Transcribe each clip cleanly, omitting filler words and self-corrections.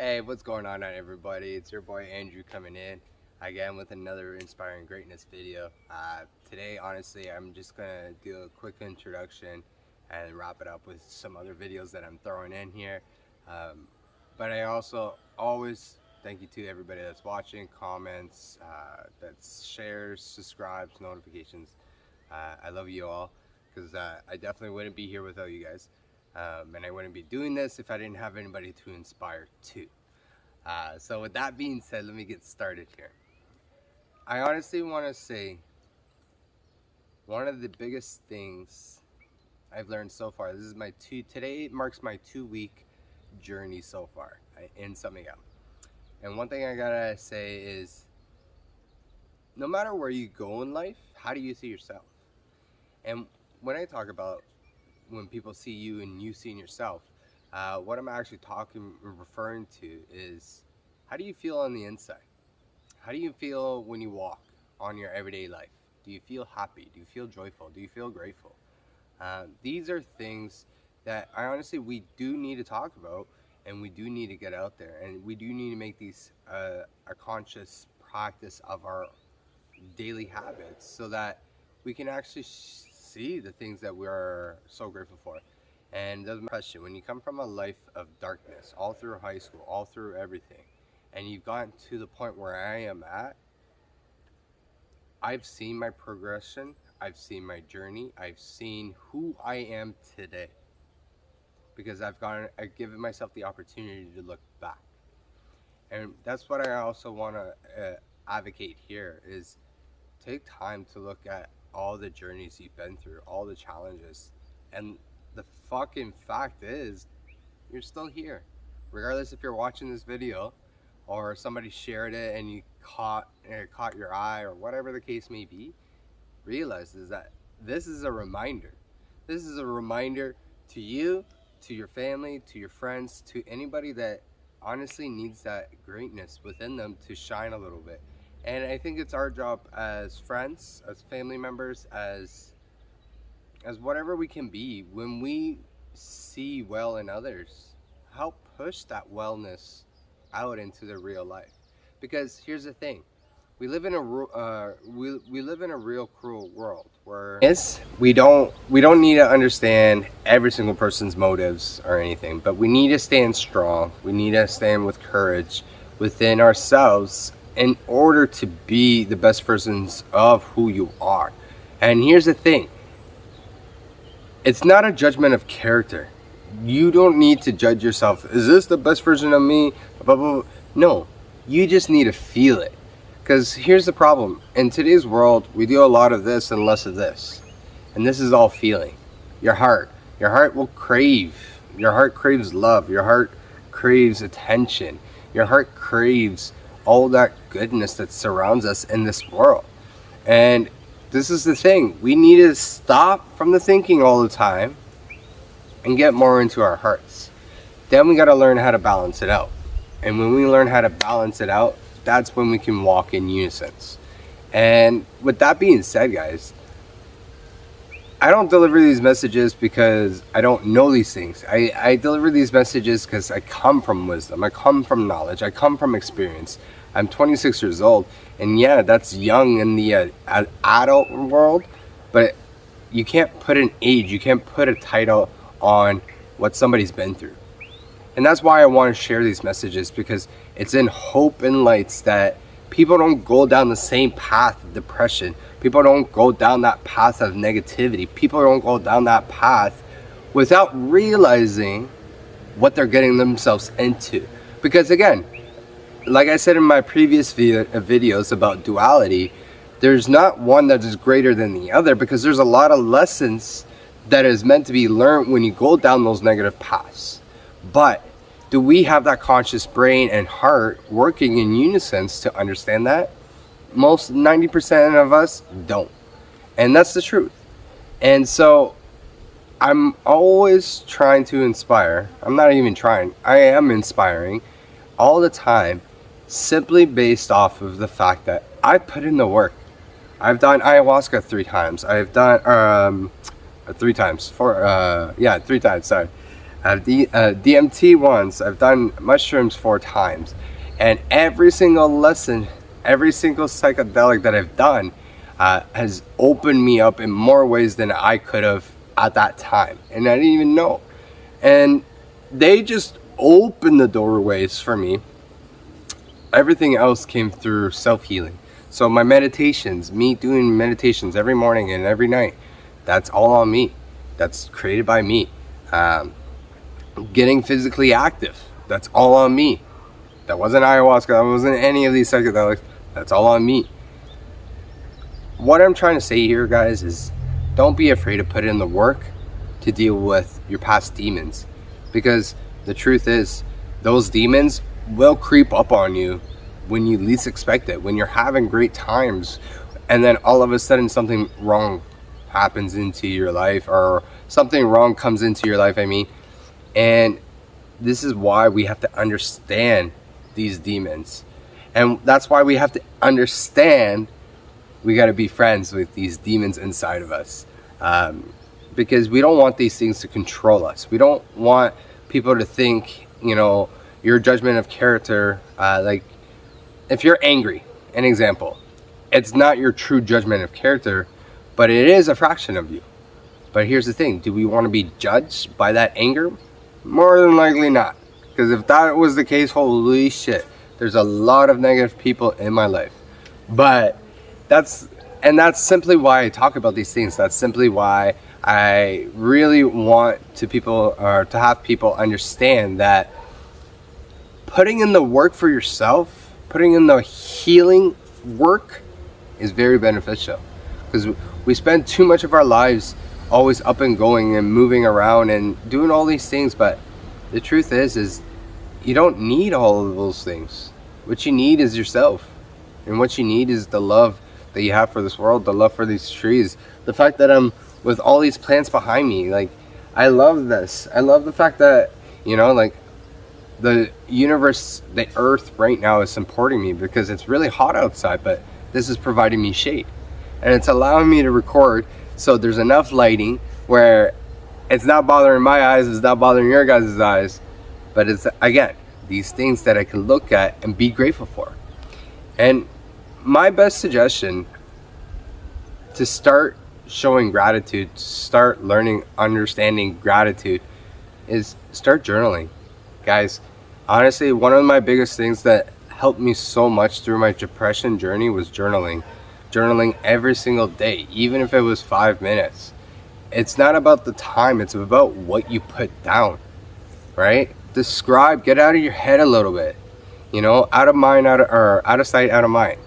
Hey, what's going on everybody? It's your boy Andrew coming in again with another Inspiring Greatness video. Today, honestly, I'm just gonna do a quick introduction and wrap it up with some other videos that I'm throwing in here. But I also always thank you to everybody that's watching, comments, that shares, subscribes, notifications. I love you all because I definitely wouldn't be here without you guys. And I wouldn't be doing this if I didn't have anybody to inspire to. So with that being said, let me get started here. I honestly want to say one of the biggest things I've learned so far, today marks my 2-week journey so far in summing up. And one thing I gotta say is, no matter where you go in life, how do you see yourself? And when I talk about when people see you and you seeing yourself, what I'm actually referring to is, how do you feel on the inside? How do you feel when you walk on your everyday life? Do you feel happy? Do you feel joyful? Do you feel grateful? These are things that we do need to talk about, and we do need to get out there, and we do need to make these a conscious practice of our daily habits so that we can actually see the things that we are so grateful for. And there's a question: when you come from a life of darkness all through high school, all through everything, and you've gotten to the point where I am at, I've seen my progression, I've seen my journey, I've seen who I am today, because I've given myself the opportunity to look back. And that's what I also want to advocate here, is take time to look at all the journeys you've been through, all the challenges, and the fucking fact is, you're still here. Regardless if you're watching this video or somebody shared it and you caught your eye, or whatever the case may be, realize is that this is a reminder. This is a reminder to you, to your family, to your friends, to anybody that honestly needs that greatness within them to shine a little bit. And I think it's our job as friends, as family members, as whatever we can be, when we see well in others, help push that wellness out into the real life. Because here's the thing: we live in a real cruel world where we don't need to understand every single person's motives or anything, but we need to stand strong. We need to stand with courage within ourselves in order to be the best versions of who you are. And here's the thing: it's not a judgment of character. You don't need to judge yourself. Is this the best version of me? Blah, blah, blah. No, you just need to feel it. Because here's the problem. In today's world, we do a lot of this and less of this. And this is all feeling. Your heart will crave. Your heart craves love. Your heart craves attention. Your heart craves all that goodness that surrounds us in this world. And this is the thing: we need to stop from the thinking all the time and get more into our hearts. Then we got to learn how to balance it out. And when we learn how to balance it out, that's when we can walk in unison. And with that being said, guys, I don't deliver these messages because I don't know these things. I deliver these messages because I come from wisdom, I come from knowledge, I come from experience. I'm 26 years old, and yeah, that's young in the adult world, but you can't put an age, you can't put a title on what somebody's been through. And that's why I want to share these messages, because it's in hope and lights that people don't go down the same path of depression. People don't go down that path of negativity. People don't go down that path without realizing what they're getting themselves into. Because again, like I said in my previous videos about duality, there's not one that is greater than the other, because there's a lot of lessons that is meant to be learned when you go down those negative paths. But do we have that conscious brain and heart working in unison to understand that? Most 90% of us don't. And that's the truth. And so I'm always trying to inspire. I'm not even trying. I am inspiring all the time, simply based off of the fact that I put in the work. I've done ayahuasca 3 times. I've done 3 times. 3 times, sorry. I've DMT once. I've done mushrooms 4 times, and every single lesson, every single psychedelic that I've done has opened me up in more ways than I could have at that time, and I didn't even know. And they just opened the doorways for me. Everything else came through self-healing. So my meditations, me doing meditations every morning and every night, that's all on me. That's created by me. Getting physically active, that's all on me. That wasn't ayahuasca, that wasn't any of these psychedelics, that's all on me. What I'm trying to say here, guys, is don't be afraid to put in the work to deal with your past demons, because the truth is those demons will creep up on you when you least expect it, when you're having great times, and then all of a sudden something wrong happens into your life, or something wrong comes into your life, and this is why we have to understand these demons, and that's why we have to understand we got to be friends with these demons inside of us, because we don't want these things to control us. We don't want people to think, your judgment of character, like if you're angry, an example, it's not your true judgment of character, but it is a fraction of you. But here's the thing, do we want to be judged by that anger? More than likely not, because if that was the case, holy shit, there's a lot of negative people in my life. But that's simply why I talk about these things. That's simply why I really want to have people understand that putting in the work for yourself, putting in the healing work is very beneficial, because we spend too much of our lives always up and going and moving around and doing all these things, but the truth is you don't need all of those things. What you need is yourself, and what you need is the love that you have for this world, the love for these trees, the fact that I'm with all these plants behind me. Like, I love this. I love the fact that, like, the universe, the earth right now is supporting me, because it's really hot outside, but this is providing me shade, and it's allowing me to record. So there's enough lighting where it's not bothering my eyes, it's not bothering your guys' eyes, but it's, again, these things that I can look at and be grateful for. And my best suggestion to start showing gratitude, start learning, understanding gratitude, is start journaling. Guys, honestly, one of my biggest things that helped me so much through my depression journey was journaling. Journaling every single day, even if it was 5 minutes. It's not about the time, it's about what you put down, right? Describe, get out of your head a little bit, out of mind, out of sight, out of mind.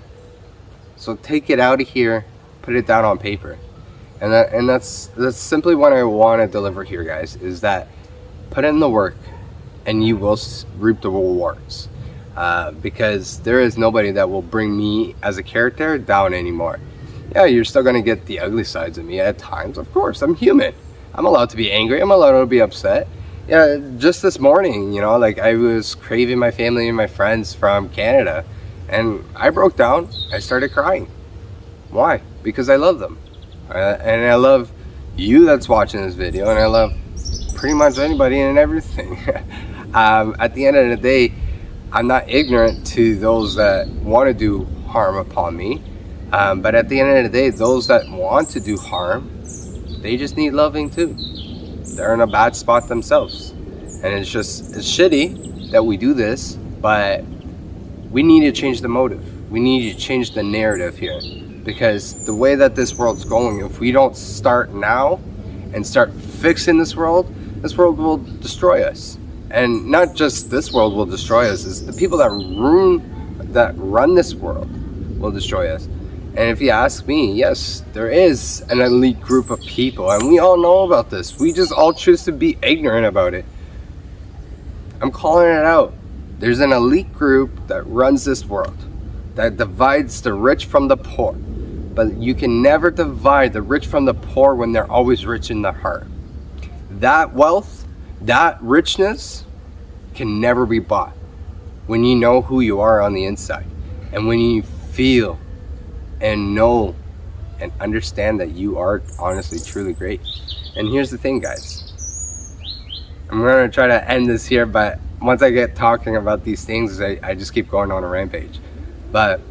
So take it out of here, put it down on paper. And that's simply what I want to deliver here, guys, is that put in the work and you will reap the rewards. Because there is nobody that will bring me as a character down anymore. Yeah, you're still going to get the ugly sides of me at times. Of course, I'm human. I'm allowed to be angry. I'm allowed to be upset. Yeah, just this morning, like I was craving my family and my friends from Canada, and I broke down. I started crying. Why? Because I love them. And I love you that's watching this video, and I love pretty much anybody and everything. At the end of the day, I'm not ignorant to those that want to do harm upon me, but at the end of the day, those that want to do harm, they just need loving too. They're in a bad spot themselves, and it's shitty that we do this, but we need to change the motive. We need to change the narrative here, because the way that this world's going, if we don't start now and start fixing this world will destroy us. And not just this world will destroy us, it's the people that run this world will destroy us. And if you ask me, yes, there is an elite group of people, and we all know about this. We just all choose to be ignorant about it. I'm calling it out. There's an elite group that runs this world, that divides the rich from the poor. But you can never divide the rich from the poor when they're always rich in their heart. That wealth, that richness can never be bought when you know who you are on the inside, and when you feel and know and understand that you are honestly truly great. And here's the thing, guys, I'm gonna try to end this here, but once I get talking about these things, I just keep going on a rampage. But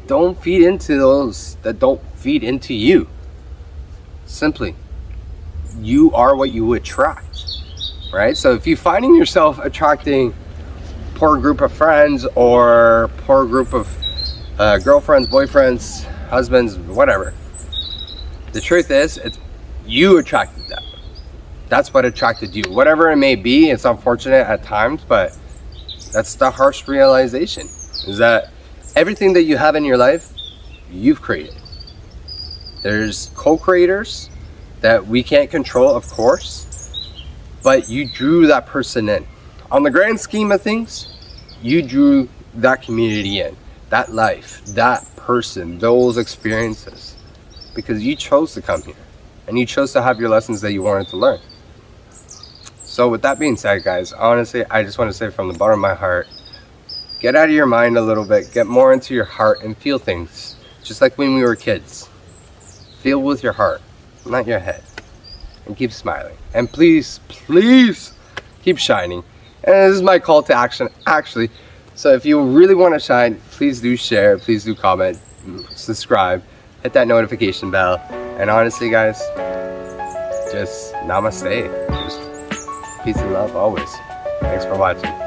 don't feed into those that don't feed into you. Simply, you are what you attract, right? So if you're finding yourself attracting poor group of friends or poor group of girlfriends, boyfriends, husbands, whatever, the truth is, it's you attracted them. That's what attracted you. Whatever it may be, it's unfortunate at times, but that's the harsh realization, is that everything that you have in your life, you've created. There's co-creators that we can't control, of course, but you drew that person in. On the grand scheme of things, you drew that community in, that life, that person, those experiences, because you chose to come here and you chose to have your lessons that you wanted to learn. So with that being said, guys, honestly, I just want to say from the bottom of my heart, get out of your mind a little bit, get more into your heart and feel things, just like when we were kids. Feel with your heart, not your head, and keep smiling. And please, please keep shining. And this is my call to action, actually. So if you really want to shine, please do share, please do comment, subscribe, hit that notification bell. And honestly, guys, just namaste. Just peace and love always. Thanks for watching.